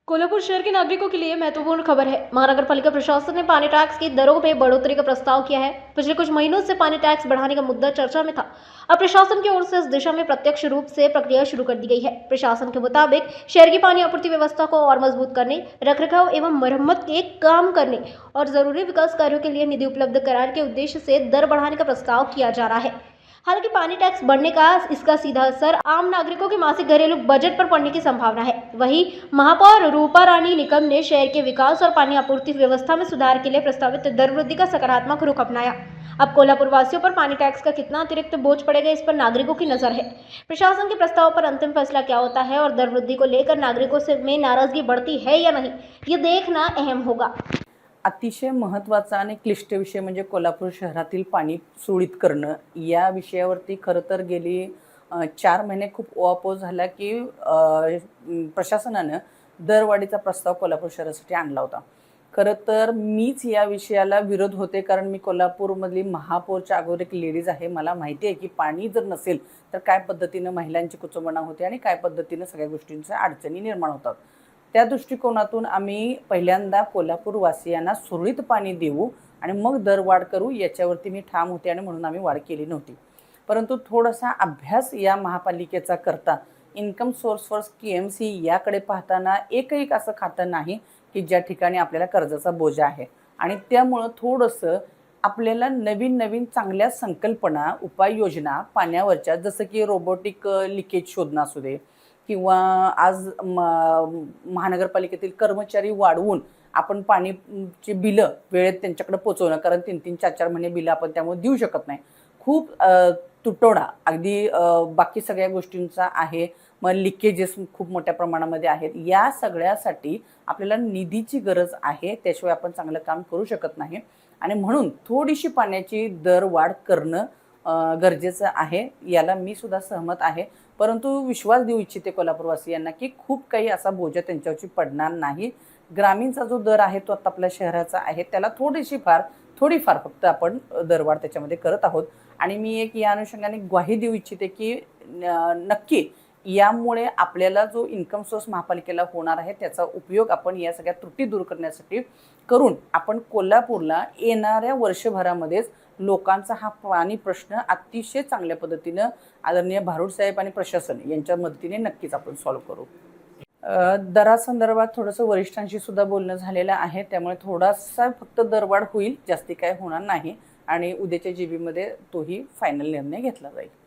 कोल्हापुर शहर के नागरिकों के लिए महत्वपूर्ण खबर है। महानगर पालिका प्रशासन ने पानी टैक्स की दरों में बढ़ोतरी का प्रस्ताव किया है। पिछले कुछ महीनों से पानी टैक्स बढ़ाने का मुद्दा चर्चा में था। अब प्रशासन की ओर से इस दिशा में प्रत्यक्ष रूप से प्रक्रिया शुरू कर दी गई है। प्रशासन के मुताबिक शहर की पानी आपूर्ति व्यवस्था को और मजबूत करने, रखरखाव एवं मरम्मत के काम करने और जरूरी विकास कार्यों के लिए निधि उपलब्ध कराने के उद्देश्य से दर बढ़ाने का प्रस्ताव किया जा रहा है। हालांकि पानी टैक्स बढ़ने का इसका सीधा असर आम नागरिकों के मासिक घरेलू बजट पर पड़ने की संभावना है। वहीं महापौर रूपा रानी निकम ने शहर के विकास और पानी आपूर्ति व्यवस्था में सुधार के लिए प्रस्तावित दर वृद्धि का सकारात्मक रुख अपनाया। अब कोल्हापुर वासियों पर पानी टैक्स का कितना अतिरिक्त बोझ पड़ेगा, इस पर नागरिकों की नजर है। प्रशासन के प्रस्ताव पर अंतिम फैसला क्या होता है और दर वृद्धि को लेकर नागरिकों से में नाराजगी बढ़ती है या नहीं, ये देखना अहम होगा। अतिशय महत्त्वाचा आणि क्लिष्ट विषय म्हणजे कोल्हापूर शहरातील पाणी सुरळीत करणं या विषयावरती खरं तर गेली 4 महिने खूप ओहापोह झाला की प्रशासनानं दरवाढीचा प्रस्ताव कोल्हापूर शहरासाठी आणला होता। खरं तर मीच या विषयाला विरोध होते, कारण मी कोल्हापूरमधली महापौरच्या अगोदर एक लेडीज आहे। मला माहिती आहे की पाणी जर नसेल तर काय पद्धतीनं महिलांची कुचंबणा होते आणि काय पद्धतीनं सगळ्या गोष्टींच्या अडचणी निर्माण होतात। त्या दृष्टिकोनातून आम्ही पहिल्यांदा कोल्हापूरवासियांना सुरळीत पाणी देऊ आणि मग दरवाढ करू याच्यावरती मी ठाम होते आणि म्हणून आम्ही वाढ केली नव्हती। परंतु थोडासा अभ्यास या महापालिकेचा करता इन्कम सोर्स फॉर KMC याकडे पाहताना एकही असं खातं नाही की ज्या ठिकाणी आपल्याला कर्जाचा बोजा आहे आणि त्यामुळं थोडंसं आपल्याला नवीन नवीन चांगल्या संकल्पना उपाययोजना पाण्यावरच्या, जसं की रोबोटिक लिकेज शोधणं असू दे किंवा आज महानगरपालिकेतील कर्मचारी वाढवून आपण पाणीची बिलं वेळेत त्यांच्याकडे पोहोचवणं, कारण 3-3 4-4 महिने बिलं आपण त्यामुळे देऊ शकत नाही। खूप तुटवडा अगदी बाकी सगळ्या गोष्टींचा आहे। मग लिकेजेस खूप मोठ्या प्रमाणामध्ये आहेत। या सगळ्यासाठी आपल्याला निधीची गरज आहे, त्याशिवाय आपण चांगलं काम करू शकत नाही आणि म्हणून थोडीशी पाण्याची दरवाढ करणं गरजेचं आहे। याला मी सुद्धा सहमत आहे, परंतु विश्वास देऊ इच्छिते कोल्हापूरवासियांना की खूप काही असा बोजा त्यांच्यावरची पडणार नाही। ग्रामीणचा जो दर आहे तो आता आपल्या शहराचा आहे, त्याला थोडीफार फक्त आपण दरवाढ त्याच्यामध्ये करत आहोत आणि मी एक या अनुषंगाने ग्वाही देऊ इच्छिते की नक्की यामुळे आपल्याला जो इन्कम सोर्स महापालिकेला होणार आहे त्याचा उपयोग आपण या सगळ्या त्रुटी दूर करण्यासाठी करून आपण कोल्हापूरला येणाऱ्या वर्षभरामध्येच लोकांचा हा पाणी प्रश्न अतिशय चांगल्या पद्धतीनं आदरणीय भारूड साहेब आणि प्रशासन यांच्या मदतीने नक्कीच आपण सॉल्व्ह करू। दरासंदर्भात थोडंसं वरिष्ठांशी सुद्धा बोलणं झालेलं आहे, त्यामुळे थोडासा फक्त दरवाढ होईल, जास्ती काय होणार नाही आणि उद्याच्या GB मध्ये तोही फायनल निर्णय घेतला जाईल।